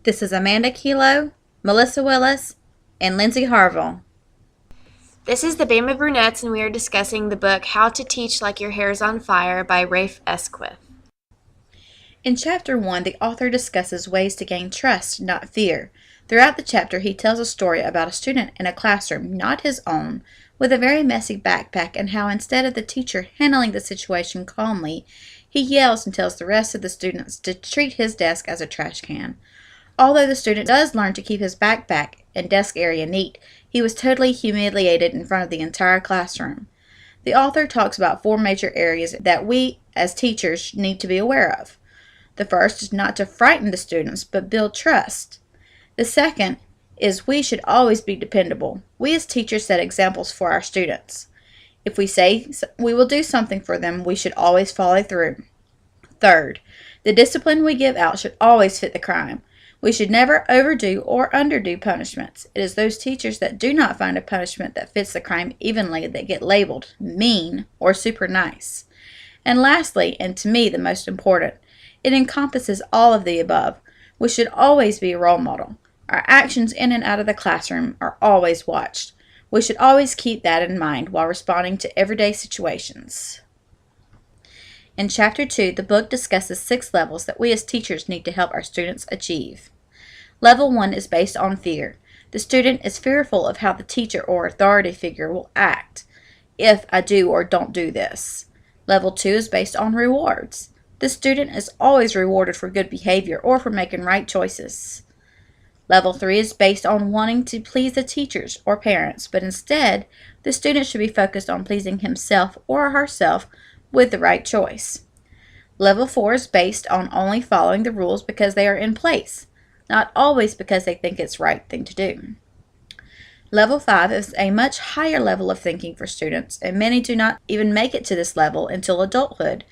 This is Amanda Kilo, Melissa Willis, and Lindsay Harville. This is the Bama Brunettes, and we are discussing the book How to Teach Like Your Hair is on Fire by Rafe Esquith. In Chapter 1, the author discusses ways to gain trust, not fear. Throughout the chapter, he tells a story about a student in a classroom, not his own, with a very messy backpack, and how instead of the teacher handling the situation calmly, he yells and tells the rest of the students to treat his desk as a trash can. Although the student does learn to keep his backpack and desk area neat, he was totally humiliated in front of the entire classroom. The author talks about 4 major areas that we, as teachers, need to be aware of. The first is not to frighten the students, but build trust. The second is we should always be dependable. We as teachers set examples for our students. If we say we will do something for them, we should always follow through. Third, the discipline we give out should always fit the crime. We should never overdo or underdo punishments. It is those teachers that do not find a punishment that fits the crime evenly that get labeled mean or super nice. And lastly, and to me the most important, it encompasses all of the above. We should always be a role model. Our actions in and out of the classroom are always watched. We should always keep that in mind while responding to everyday situations. In Chapter 2, the book discusses 6 levels that we as teachers need to help our students achieve. Level 1 is based on fear. The student is fearful of how the teacher or authority figure will act if I do or don't do this. Level 2 is based on rewards. The student is always rewarded for good behavior or for making right choices. Level 3 is based on wanting to please the teachers or parents, but instead, the student should be focused on pleasing himself or herself with the right choice. Level 4 is based on only following the rules because they are in place, not always because they think it's the right thing to do. Level 5 is a much higher level of thinking for students, and many do not even make it to this level until adulthood,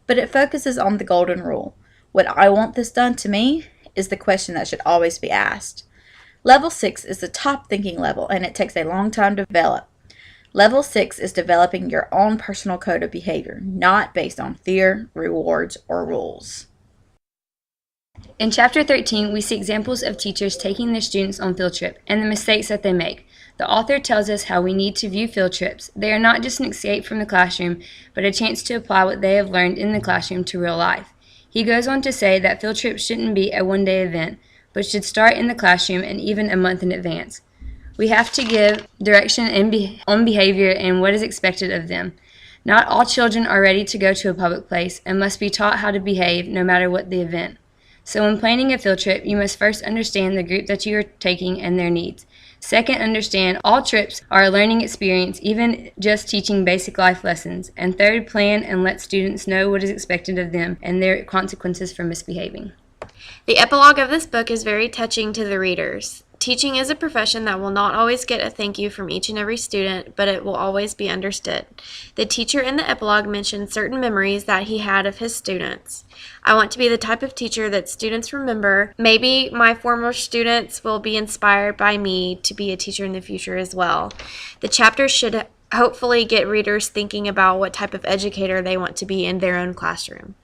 but it focuses on the golden rule. Would I want this done to me? Is the question that should always be asked. Level 6 is the top thinking level, and it takes a long time to develop. Level 6 is developing your own personal code of behavior, not based on fear, rewards, or rules. In Chapter 13, we see examples of teachers taking their students on field trip and the mistakes that they make. The author tells us how we need to view field trips. They are not just an escape from the classroom, but a chance to apply what they have learned in the classroom to real life. He goes on to say that field trips shouldn't be a one-day event, but should start in the classroom and even a month in advance. We have to give direction on behavior and what is expected of them. Not all children are ready to go to a public place and must be taught how to behave no matter what the event. So when planning a field trip, you must first understand the group that you are taking and their needs. Second, understand all trips are a learning experience, even just teaching basic life lessons. And third, plan and let students know what is expected of them and their consequences for misbehaving. The epilogue of this book is very touching to the readers. Teaching is a profession that will not always get a thank you from each and every student, but it will always be understood. The teacher in the epilogue mentioned certain memories that he had of his students. I want to be the type of teacher that students remember. Maybe my former students will be inspired by me to be a teacher in the future as well. The chapter should hopefully get readers thinking about what type of educator they want to be in their own classroom.